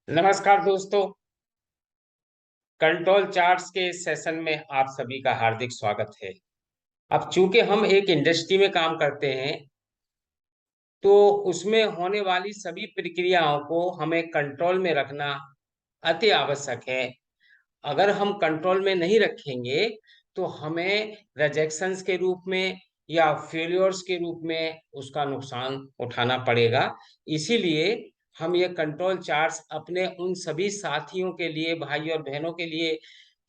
नमस्कार दोस्तों। Control charts के इस सेशन में आप सभी का हार्दिक स्वागत है। अब चूंकि हम एक इंडस्ट्री में काम करते हैं, तो उसमें होने वाली सभी प्रक्रियाओं को हमें कंट्रोल में रखना अति आवश्यक है। अगर हम कंट्रोल में नहीं रखेंगे तो हमें रिजेक्शंस के रूप में या फेलियर्स के रूप में उसका नुकसान उठाना पड़ेगा। इसीलिए हम ये कंट्रोल चार्ट्स अपने उन सभी साथियों के लिए, भाई और बहनों के लिए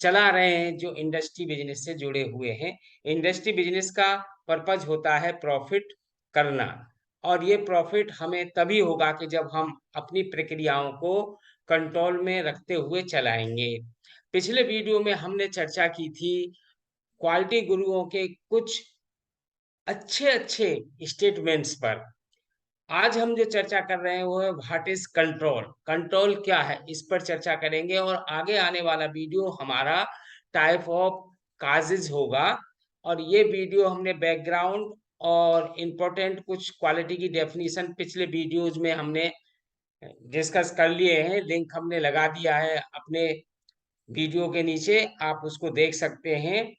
चला रहे हैं जो इंडस्ट्री बिजनेस से जुड़े हुए हैं। इंडस्ट्री बिजनेस का पर्पज होता है प्रॉफिट करना, और ये प्रॉफिट हमें तभी होगा कि जब हम अपनी प्रक्रियाओं को कंट्रोल में रखते हुए चलाएंगे। पिछले वीडियो में हमने चर्चा की थी क्वालिटी गुरुओं के कुछ अच्छे अच्छे स्टेटमेंट्स पर। आज हम जो चर्चा कर रहे हैं वो है व्हाट इज कंट्रोल, कंट्रोल क्या है, इस पर चर्चा करेंगे। और आगे आने वाला वीडियो हमारा टाइप ऑफ काजेज होगा। और ये वीडियो हमने बैकग्राउंड और इम्पोर्टेंट कुछ क्वालिटी की डेफिनेशन पिछले वीडियोज में हमने डिस्कस कर लिए हैं। लिंक हमने लगा दिया है अपने वीडियो के नीचे, आप उसको देख सकते हैं।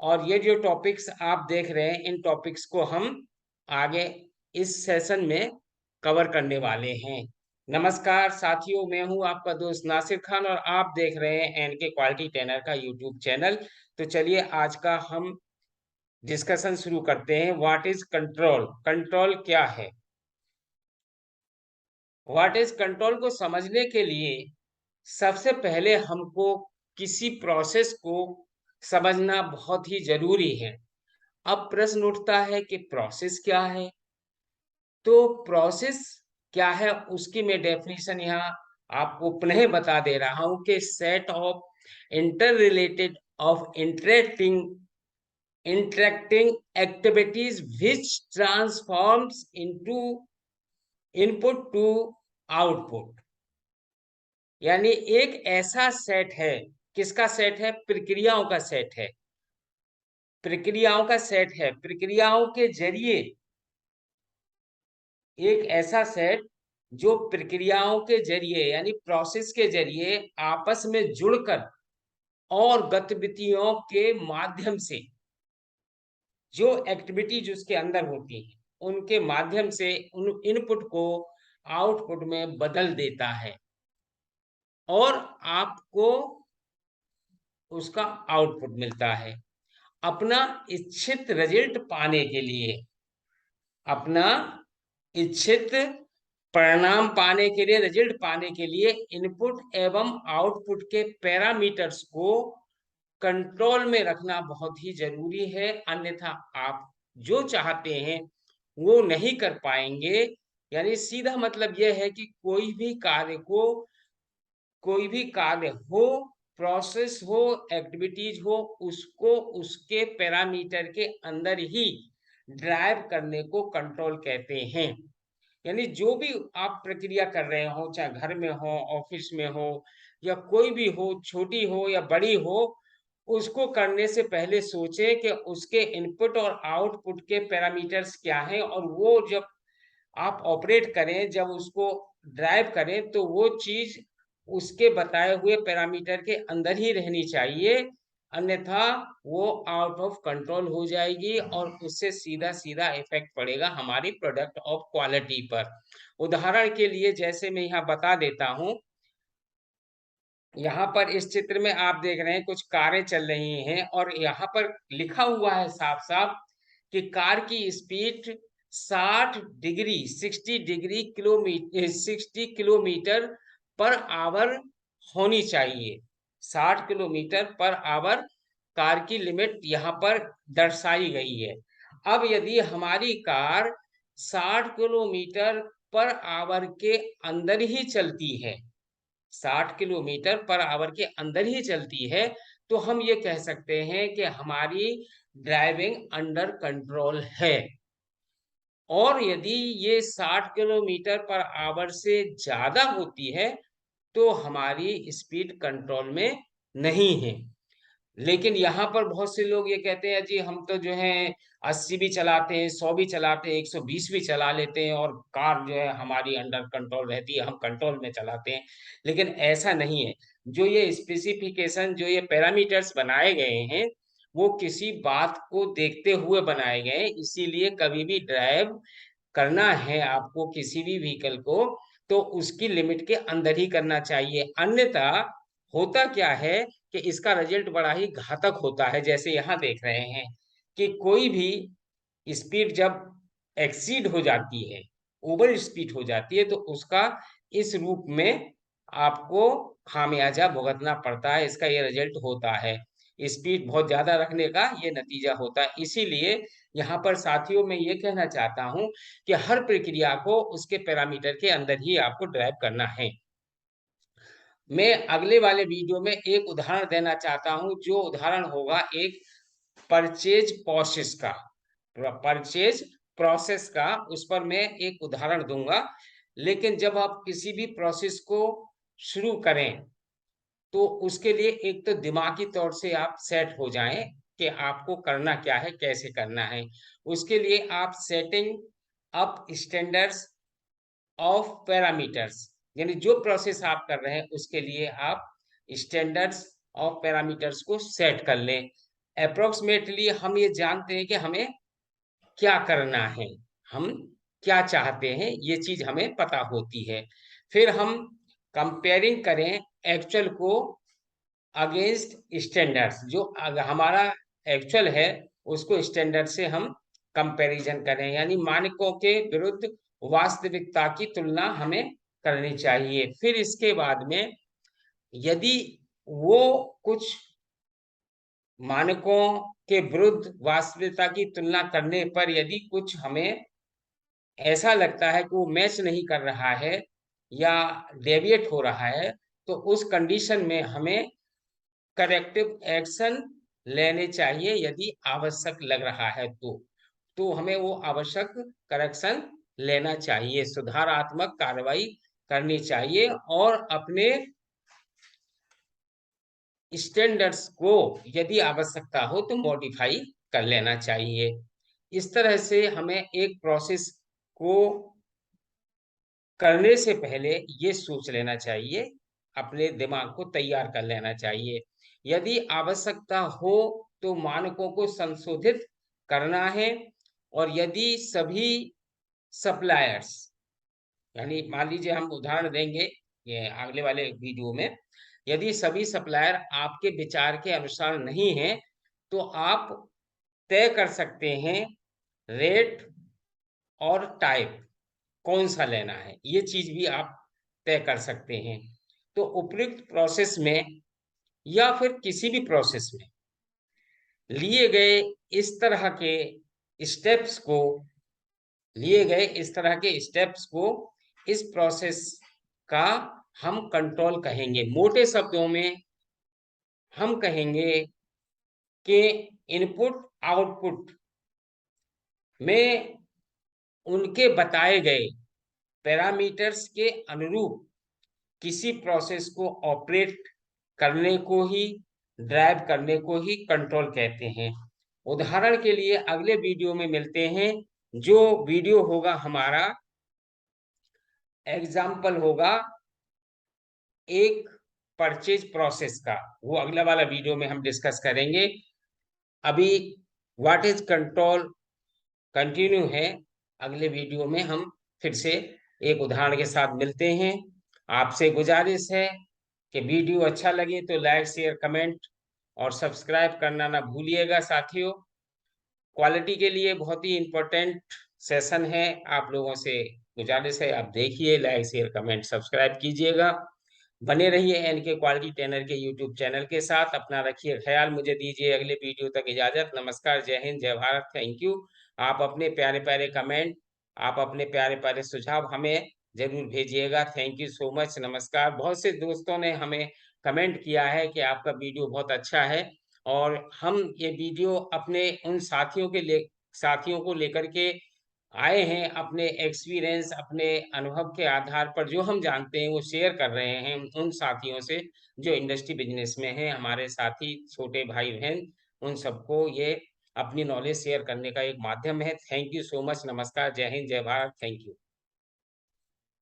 और ये जो टॉपिक्स आप देख रहे हैं, इन टॉपिक्स को हम आगे इस सेशन में कवर करने वाले हैं। नमस्कार साथियों, मैं हूं आपका दोस्त नासिर खान और आप देख रहे हैं एनके क्वालिटी ट्रेनर का यूट्यूब चैनल। तो चलिए आज का हम डिस्कशन शुरू करते हैं। व्हाट इज कंट्रोल, कंट्रोल क्या है। व्हाट इज कंट्रोल को समझने के लिए सबसे पहले हमको किसी प्रोसेस को समझना बहुत ही जरूरी है। अब प्रश्न उठता है कि प्रोसेस क्या है। तो प्रोसेस क्या है उसकी मैं डेफिनेशन यहाँ आपको पुनः बता दे रहा हूं कि set of interrelated of interacting activities which transforms into input to output. यानी एक ऐसा सेट है, किसका सेट है, प्रक्रियाओं का सेट है। प्रक्रियाओं का सेट है, प्रक्रियाओं के जरिए एक ऐसा सेट जो प्रक्रियाओं के जरिए यानी प्रोसेस के जरिए आपस में जुड़कर और गतिविधियों के माध्यम से जो एक्टिविटी जो उसके अंदर होती है उनके माध्यम से उन इनपुट को आउटपुट में बदल देता है और आपको उसका आउटपुट मिलता है। अपना इच्छित रिजल्ट पाने के लिए, अपना इच्छित परिणाम पाने के लिए, रिजल्ट पाने के लिए इनपुट एवं आउटपुट के पैरामीटर्स को कंट्रोल में रखना बहुत ही जरूरी है। अन्यथा आप जो चाहते हैं वो नहीं कर पाएंगे। यानी सीधा मतलब यह है कि कोई भी कार्य हो, प्रोसेस हो, एक्टिविटीज हो, उसको उसके पैरामीटर के अंदर ही ड्राइव करने को कंट्रोल कहते हैं। यानी जो भी आप प्रक्रिया कर रहे हो, चाहे घर में हो, ऑफिस में हो, या कोई भी हो, छोटी हो या बड़ी हो, उसको करने से पहले सोचें कि उसके इनपुट और आउटपुट के पैरामीटर्स क्या हैं, और वो जब आप ऑपरेट करें, जब उसको ड्राइव करें, तो वो चीज उसके बताए हुए पैरामीटर के अंदर ही रहनी चाहिए। अन्यथा वो आउट ऑफ कंट्रोल हो जाएगी और उससे सीधा सीधा इफेक्ट पड़ेगा हमारी प्रोडक्ट ऑफ क्वालिटी पर। उदाहरण के लिए जैसे मैं यहाँ बता देता हूँ, यहाँ पर इस चित्र में आप देख रहे हैं कुछ कारें चल रही हैं और यहाँ पर लिखा हुआ है साफ साफ कि कार की speed 60 degree 60 kilometre per hour होनी चाहिए। 60 किलोमीटर पर आवर कार की लिमिट यहाँ पर दर्शाई गई है। अब यदि हमारी कार 60 किलोमीटर पर आवर के अंदर ही चलती है, 60 किलोमीटर पर आवर के अंदर ही चलती है, तो हम ये कह सकते हैं कि हमारी ड्राइविंग अंडर कंट्रोल है। और यदि ये 60 किलोमीटर पर आवर से ज्यादा होती है तो हमारी स्पीड कंट्रोल में नहीं है। लेकिन यहाँ पर बहुत से लोग ये कहते हैं जी हम तो जो है 80 भी चलाते हैं, 100 भी चलाते हैं, 120 भी चला लेते हैं और कार जो है हमारी अंडर कंट्रोल रहती है, हम कंट्रोल में चलाते हैं। लेकिन ऐसा नहीं है। जो ये स्पेसिफिकेशन, जो ये पैरामीटर्स बनाए गए हैं, वो किसी बात को देखते हुए बनाए गए हैं। इसीलिए कभी भी ड्राइव करना है आपको किसी भी व्हीकल को, तो उसकी लिमिट के अंदर ही करना चाहिए। अन्यथा होता क्या है कि इसका रिजल्ट बड़ा ही घातक होता है। जैसे यहाँ देख रहे हैं कि कोई भी स्पीड जब एक्सीड हो जाती है, ओवर स्पीड हो जाती है, तो उसका इस रूप में आपको खामियाजा भुगतना पड़ता है। इसका ये रिजल्ट होता है। स्पीड बहुत ज्यादा रखने का ये नतीजा होता है। इसीलिए यहाँ पर साथियों मैं ये कहना चाहता हूँ कि हर प्रक्रिया को उसके पैरामीटर के अंदर ही आपको ड्राइव करना है। मैं अगले वाले वीडियो में एक उदाहरण देना चाहता हूं, जो उदाहरण होगा एक परचेज प्रोसेस का। परचेज प्रोसेस का उस पर मैं एक उदाहरण दूंगा। लेकिन जब आप किसी भी प्रोसेस को शुरू करें, तो उसके लिए एक तो दिमागी तौर से आप सेट हो जाएं कि आपको करना क्या है, कैसे करना है। उसके लिए आप setting up standards of parameters, यानी जो प्रोसेस आप कर रहे हैं उसके लिए आप स्टैंडर्ड्स ऑफ पैरामीटर्स को सेट कर लें। अप्रोक्सीमेटली हम ये जानते हैं कि हमें क्या करना है, हम क्या चाहते हैं, ये चीज हमें पता होती है। फिर हम कंपेयरिंग करें एक्चुअल को अगेंस्ट स्टैंडर्ड्स। जो हमारा एक्चुअल है उसको स्टैंडर्ड से हम कंपैरिजन करें, यानी मानकों के विरुद्ध वास्तविकता की तुलना हमें करनी चाहिए। फिर इसके बाद में यदि वो कुछ मानकों के विरुद्ध वास्तविकता की तुलना करने पर यदि कुछ हमें ऐसा लगता है कि वो मैच नहीं कर रहा है या डेविएट हो रहा है, तो उस कंडीशन में हमें करेक्टिव एक्शन लेने चाहिए। यदि आवश्यक लग रहा है तो हमें वो आवश्यक करेक्शन लेना चाहिए, सुधारात्मक कार्रवाई करनी चाहिए और अपने स्टैंडर्ड्स को यदि आवश्यकता हो तो मॉडिफाई कर लेना चाहिए। इस तरह से हमें एक प्रोसेस को करने से पहले ये सोच लेना चाहिए, अपने दिमाग को तैयार कर लेना चाहिए। यदि आवश्यकता हो तो मानकों को संशोधित करना है। और यदि सभी सप्लायर्स, यानी मान लीजिए हम उदाहरण देंगे ये अगले वाले वीडियो में, यदि सभी सप्लायर आपके विचार के अनुसार नहीं है, तो आप तय कर सकते हैं रेट और टाइप कौन सा लेना है, ये चीज भी आप तय कर सकते हैं। तो उपयुक्त प्रोसेस में या फिर किसी भी प्रोसेस में लिए गए इस तरह के स्टेप्स को इस तरह के स्टेप्स को इस प्रोसेस का हम कंट्रोल कहेंगे। मोटे शब्दों में हम कहेंगे कि इनपुट आउटपुट में उनके बताए गए पैरामीटर्स के अनुरूप किसी प्रोसेस को ऑपरेट करने को ही, ड्राइव करने को ही कंट्रोल कहते हैं। उदाहरण के लिए अगले वीडियो में मिलते हैं। जो वीडियो होगा हमारा एग्जाम्पल होगा एक परचेज प्रोसेस का, वो अगला वाला वीडियो में हम डिस्कस करेंगे। अभी व्हाट इज कंट्रोल कंटिन्यू है। अगले वीडियो में हम फिर से एक उदाहरण के साथ मिलते हैं। आपसे गुजारिश है कि वीडियो अच्छा लगे तो लाइक शेयर कमेंट और सब्सक्राइब करना ना भूलिएगा साथियों। क्वालिटी के लिए बहुत ही इम्पोर्टेंट सेशन है। आप लोगों से गुजारिश है आप देखिए, लाइक शेयर कमेंट सब्सक्राइब कीजिएगा। बने रहिए एनके क्वालिटी ट्रेनर के यूट्यूब चैनल के साथ। अपना रखिए ख्याल। मुझे दीजिए अगले वीडियो तक इजाजत। नमस्कार, जय हिंद, जय भारत, थैंक यू। आप अपने प्यारे प्यारे कमेंट, आप अपने प्यारे प्यारे सुझाव हमें जरूर भेजिएगा। थैंक यू सो मच, नमस्कार। बहुत से दोस्तों ने हमें कमेंट किया है कि आपका वीडियो बहुत अच्छा है, और हम ये वीडियो अपने उन साथियों को लेकर के आए हैं अपने एक्सपीरियंस, अपने अनुभव के आधार पर जो हम जानते हैं वो शेयर कर रहे हैं उन साथियों से जो इंडस्ट्री बिज़नेस में हैं, हमारे साथी, छोटे भाई-बहन, उन सबको ये अपनी नॉलेज शेयर करने का एक माध्यम है। थैंक यू सो मच, नमस्कार, जय हिंद, जय भारत, थैंक यू।